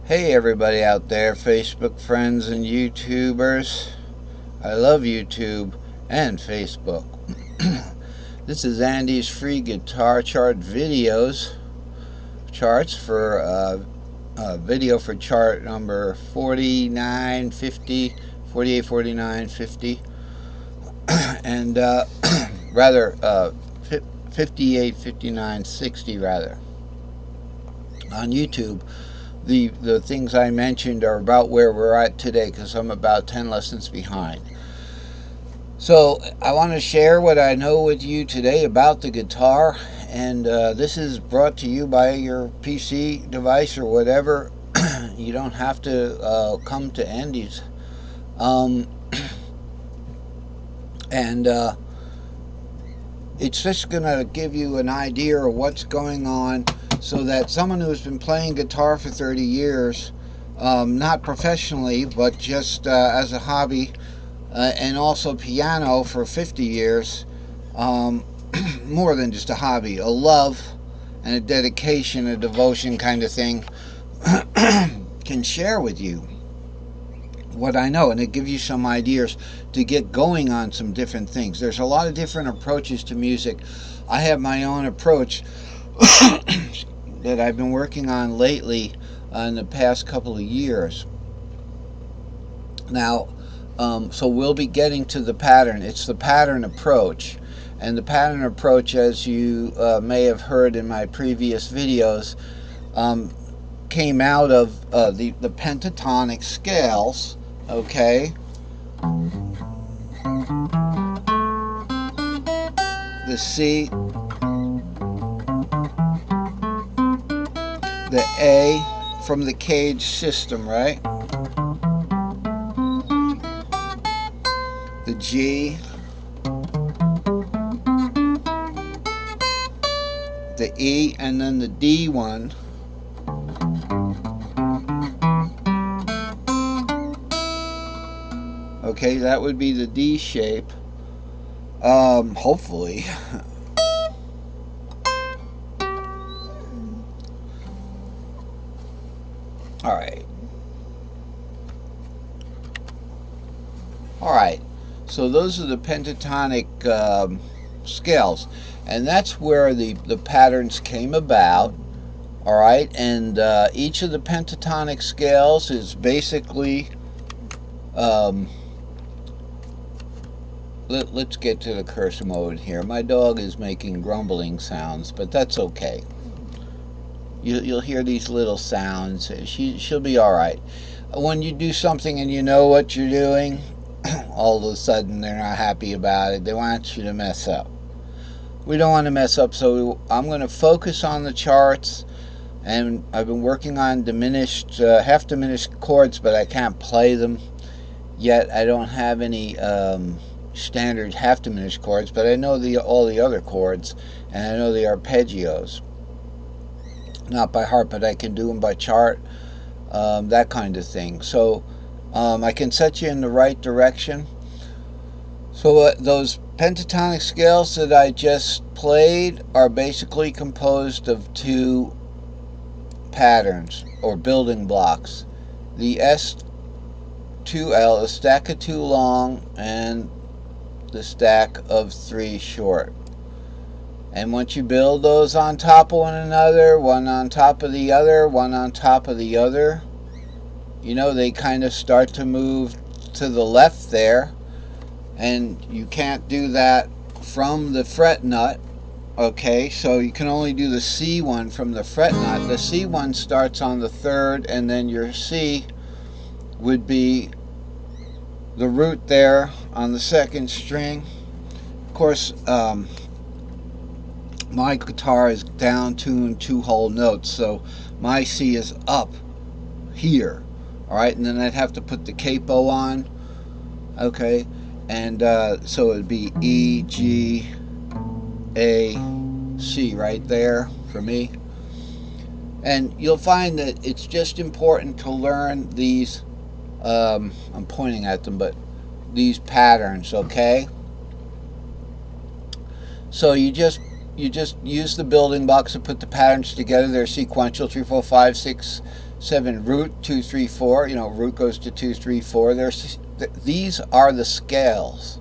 Hey everybody out there, Facebook friends and YouTubers. I love YouTube and Facebook. This is Andy's free guitar chart videos. Charts for video for chart number 49, 50, 48, 49, 50, and rather 58, 59, 60 rather. On YouTube, the things I mentioned are about where we're at today because I'm about 10 lessons behind. So I want to share what I know with you today about the guitar, and this is brought to you by your PC device or whatever. You don't have to come to Andy's. Um, and It's just going to give you an idea of what's going on so that someone who's been playing guitar for 30 years, not professionally, but just as a hobby, and also piano for 50 years, um, more than just a hobby, a love and a dedication, a devotion kind of thing, can share with you what I know, and it gives you some ideas to get going on some different things. There's a lot of different approaches to music. I have my own approach that I've been working on lately in the past couple of years. Now, so we'll be getting to the pattern. It's the pattern approach. And the pattern approach, as you may have heard in my previous videos, um, came out of the pentatonic scales, okay? The C, the A from the Cage system, right? The G, the E, and then the D one. Okay, that would be the D shape. Hopefully. All right. All right. So those are the pentatonic scales, and that's where the patterns came about. All right, and each of the pentatonic scales is basically. Let's get to the curse mode here. My dog is making grumbling sounds, but that's okay. You'll hear these little sounds. She'll be all right. When you do something and you know what you're doing, all of a sudden they're not happy about it. They want you to mess up. We don't want to mess up, so I'm going to focus on the charts. And I've been working on diminished, half diminished chords, but I can't play them yet. I don't have any standard half diminished chords, but I know all the other chords, and I know the arpeggios. Not by heart, but I can do them by chart, that kind of thing. So I can set you in the right direction. So those pentatonic scales that I just played are basically composed of two patterns or building blocks. The S2L, a stack of 2 long, and the stack of 3 short. And once you build those on top of one another, one on top of the other, one on top of the other, you know, they kind of start to move to the left there. And you can't do that from the fret nut, okay? So you can only do the C one from the fret nut. The C one starts on the 3rd, and then your C would be the root there on the 2nd string. Of course, my guitar is down tuned 2 whole notes, so my C is up here. All right, and then I'd have to put the capo on, okay, and so it'd be E, G, A, C right there for me. And you'll find that it's just important to learn these. I'm pointing at them, but these patterns, okay? So you just use the building blocks to put the patterns together. They're sequential: 3, 4, 5, 6, 7 root 2 3 4. You know, root goes to 2 3 4. These are the scales.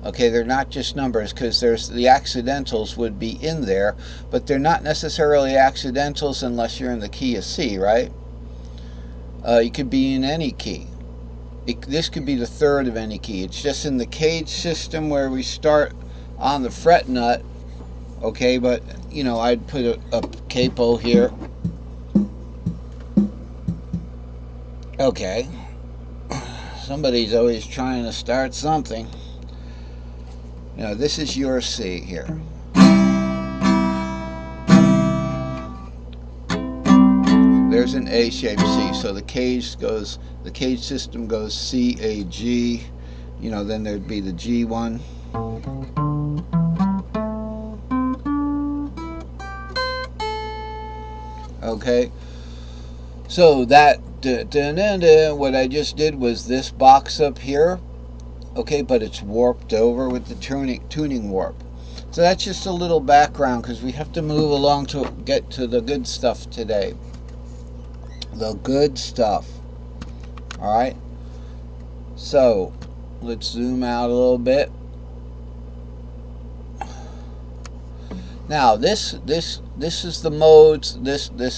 Okay, they're not just numbers, because there's the accidentals would be in there, but they're not necessarily accidentals unless you're in the key of C, right? You could be in any key. This could be the third of any key. It's just in the cage system where we start on the fret nut. Okay, but you know, I'd put a capo here. Okay, somebody's always trying to start something. You know, this is your C here. There's an A-shaped C. So the cage system goes C, A, G. You know, then there'd be the G one. Okay. So that what I just did was this box up here. Okay, but it's warped over with the tuning warp. So that's just a little background, because we have to move along to get to the good stuff today. The good stuff. Alright, so let's zoom out a little bit. Now this is the modes,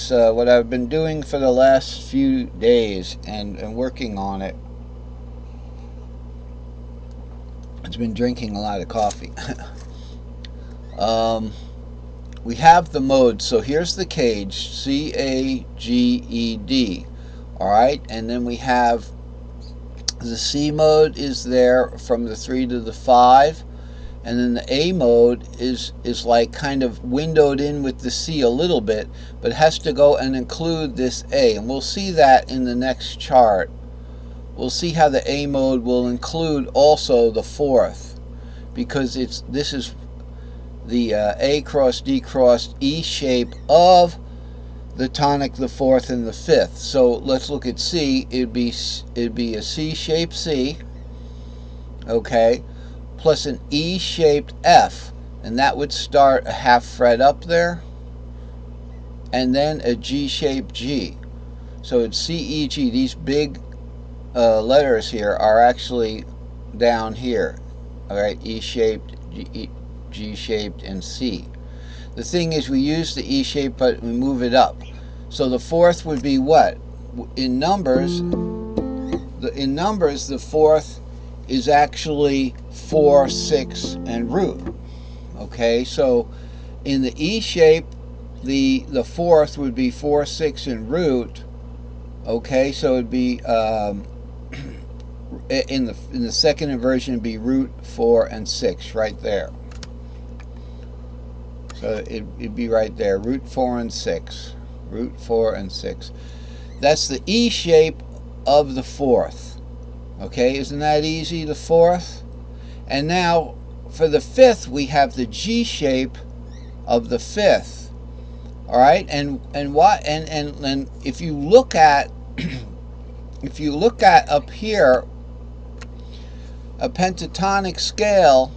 what I've been doing for the last few days and working on it. It's been drinking a lot of coffee. We have the modes. So here's the cage, C, A, G, E, D. Alright, and then we have the C mode is there from the 3 to the 5. And then the A mode is like kind of windowed in with the C a little bit, but it has to go and include this A. And we'll see that in the next chart. We'll see how the A mode will include also the 4th, because this is the A cross D cross E shape of the tonic, the 4th, and the 5th. So let's look at C. It'd be a C-shaped C, okay, plus an E-shaped F, and that would start a half fret up there, and then a G-shaped G. So it's C, E, G. These big letters here are actually down here. All right, E-shaped, G-shaped, and C. The thing is, we use the E shape, but we move it up. So the 4th would be what? In numbers, the 4th is actually 4, 6, and root. Okay, so in the E shape, the 4th would be 4, 6, and root. Okay, so it'd be in the second inversion, it'd be root 4 and 6 right there. So it'd be right there, root 4 and 6, root 4 and 6. That's the E shape of the 4th. Okay, isn't that easy, the 4th? And now for the 5th, we have the G shape of the 5th. All right, and if you look at if you look at up here a pentatonic scale,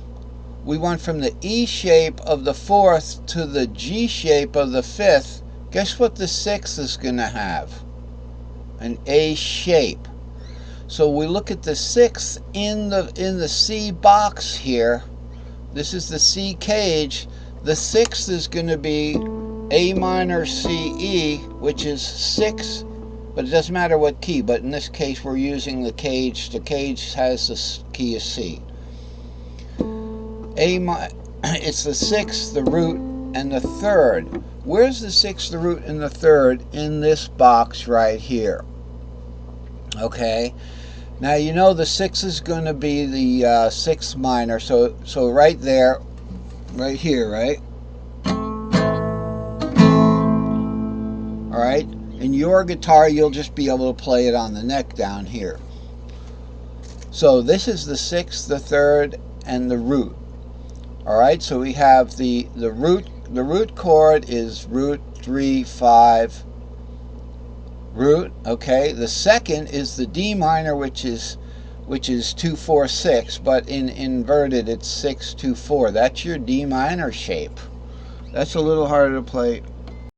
we went from the E shape of the 4th to the G shape of the 5th. Guess what the 6th is going to have? An A shape. So we look at the 6th in the C box here. This is the C cage. The 6th is going to be A minor C E, which is 6, but it doesn't matter what key. But in this case, we're using the cage. The cage has the key of C. It's the 6th, the root, and the 3rd. Where's the 6th, the root, and the 3rd? In this box right here. Okay. Now you know the 6th is going to be the 6th minor. So right there, right here, right? All right. In your guitar, you'll just be able to play it on the neck down here. So this is the 6th, the 3rd, and the root. All right, so we have the root. The root chord is root 3, 5, root. Okay, the second is the D minor, which is 2, 4, 6, but in inverted it's 6, 2, 4. That's your D minor shape. That's a little harder to play